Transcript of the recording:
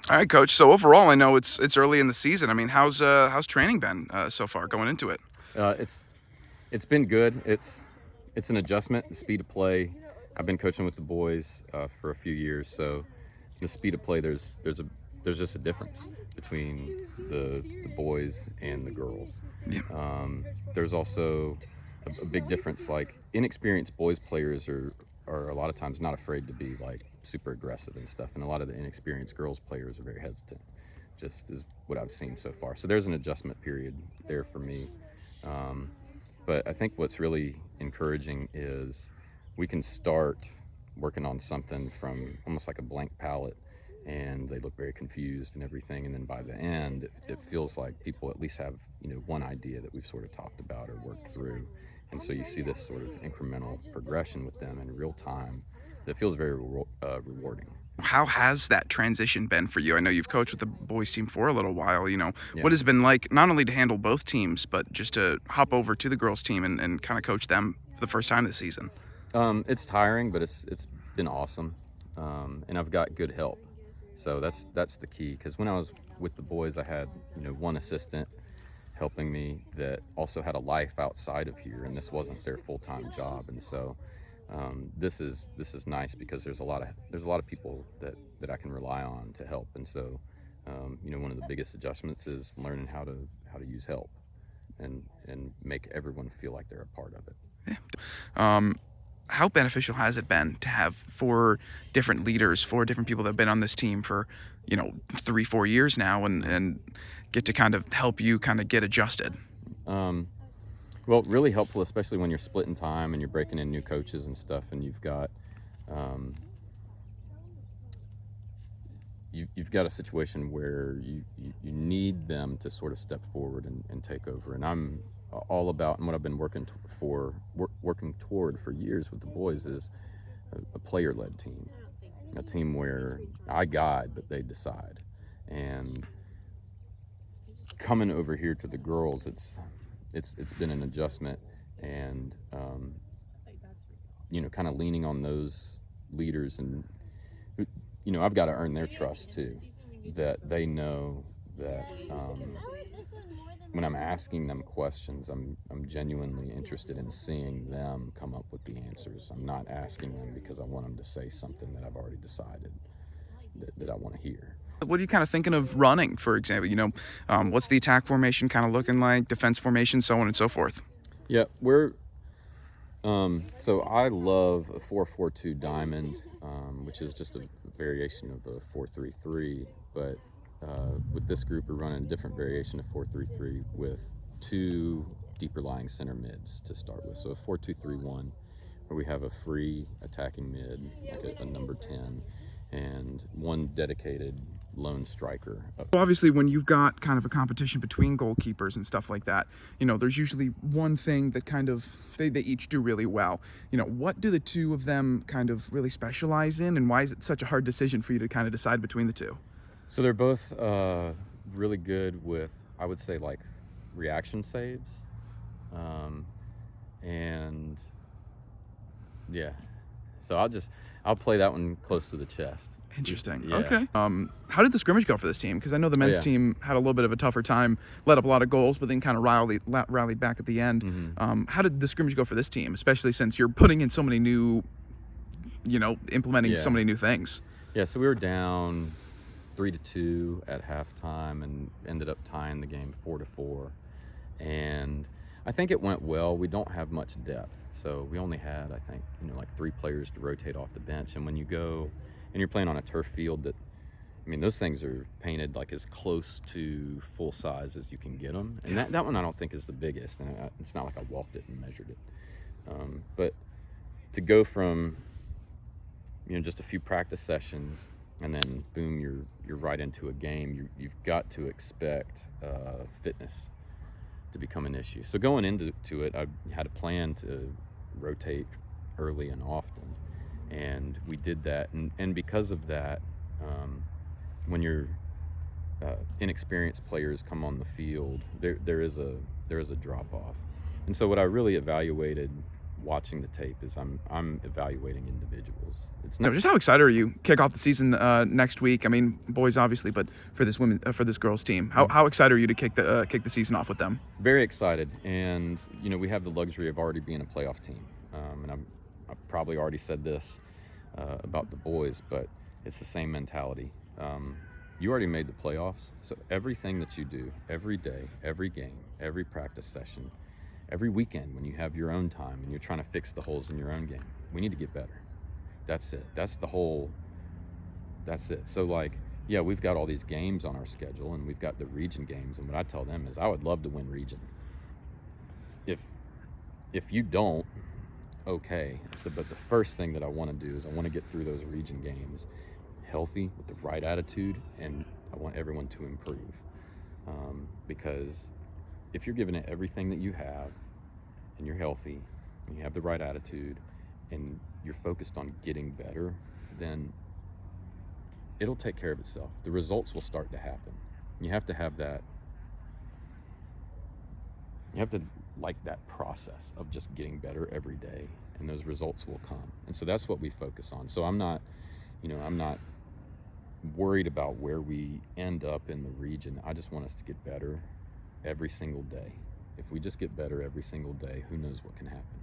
All right, Coach. So overall, I know it's early in the season. I mean, how's training been so far going into it? Uh, it's it's been good. It's an adjustment. The speed of play. I've been coaching with the boys for a few years, so the speed of play there's just a difference between the boys and the girls. Yeah. There's also a big difference. Like inexperienced boys players are a lot of times not afraid to be like super aggressive and stuff, and a lot of the inexperienced girls players are very hesitant. Just is what I've seen so far. So there's an adjustment period there for me. Um, but I think what's really encouraging is we can start working on something from almost like a blank palette, and they look very confused and everything. And then by the end, it feels like people at least have one idea that we've sort of talked about or worked through. And so you see this sort of incremental progression with them in real time that feels very rewarding. How has that transition been for you? I know you've coached with the boys team for a little while. Yeah. What has it been like not only to handle both teams, but just to hop over to the girls team and kind of coach them for the first time this season? It's tiring, but it's been awesome, and I've got good help. So that's the key. Because when I was with the boys, I had one assistant helping me that also had a life outside of here, and this wasn't their full-time job. And so this is nice because there's a lot of people that I can rely on to help. And so one of the biggest adjustments is learning how to use help and make everyone feel like they're a part of it. Um, how beneficial has it been to have four different leaders, four different people that have been on this team for 3-4 years now, and get to kind of help you kind of get adjusted? Um, Well, really helpful, especially when you're splitting time and you're breaking in new coaches and stuff, and um, you've got a situation where you need them to sort of step forward and take over. And I'm all about, and what I've been working toward for years with the boys is a player-led team, a team where I guide but they decide. And coming over here to the girls, it's been an adjustment, and kind of leaning on those leaders, and I've got to earn their trust too, that they know that when I'm asking them questions, I'm genuinely interested in seeing them come up with the answers. I'm not asking them because I want them to say something that I've already decided that I want to hear. What are you kind of thinking of running, for example? What's the attack formation kind of looking like, defense formation, so on and so forth? Yeah, so I love a 4-4-2 diamond, which is just a variation of a 4-3-3. But with this group, we're running a different variation of 4-3-3 with two deeper lying center mids to start with. So a 4-2-3-1, where we have a free attacking mid, like a number 10, and one dedicated lone striker. Obviously, when you've got kind of a competition between goalkeepers and stuff like that, there's usually one thing that kind of they each do really well. What do the two of them kind of really specialize in, and why is it such a hard decision for you to kind of decide between the two? So they're both really good with, I would say, like reaction saves, and yeah. So I'll play that one close to the chest. Interesting. Yeah. Okay. How did the scrimmage go for this team? Because I know the men's yeah. team had a little bit of a tougher time, let up a lot of goals, but then kind of rallied back at the end. Mm-hmm. How did the scrimmage go for this team, especially since you're putting in so many new, implementing so many new things? Yeah. So we were down 3-2 at halftime and ended up tying the game 4-4. And I think it went well. We don't have much depth, so we only had, I think, like 3 players to rotate off the bench. And when you go and you're playing on a turf field those things are painted like as close to full size as you can get them. And that one I don't think is the biggest. And it's not like I walked it and measured it. But to go from, just a few practice sessions and then boom, you're right into a game. You've got to expect fitness to become an issue. So going into it, I had a plan to rotate early and often, and we did that. And because of that, when your inexperienced players come on the field, there is a drop off. And so what I really evaluated watching the tape is I'm evaluating individuals. It's You know, not just how excited are you kick off the season next week? I mean, boys obviously, but for this girls team, how excited are you to kick the season off with them? very excited, and we have the luxury of already being a playoff team, and I've probably already said this about the boys, but it's the same mentality. You already made the playoffs, so everything that you do every day, every game, every practice session, every weekend when you have your own time and you're trying to fix the holes in your own game, we need to get better. That's it. That's it. So, like, yeah, we've got all these games on our schedule, and we've got the region games, and what I tell them is I would love to win region. If you don't, okay. So, but the first thing that I want to do is I want to get through those region games healthy with the right attitude, and I want everyone to improve, because if you're giving it everything that you have and you're healthy and you have the right attitude and you're focused on getting better, then it'll take care of itself. The results will start to happen. You have to have that. You have to like that process of just getting better every day, and those results will come. And so that's what we focus on. So I'm not worried about where we end up in the region. I just want us to get better every single day. If we just get better every single day, who knows what can happen.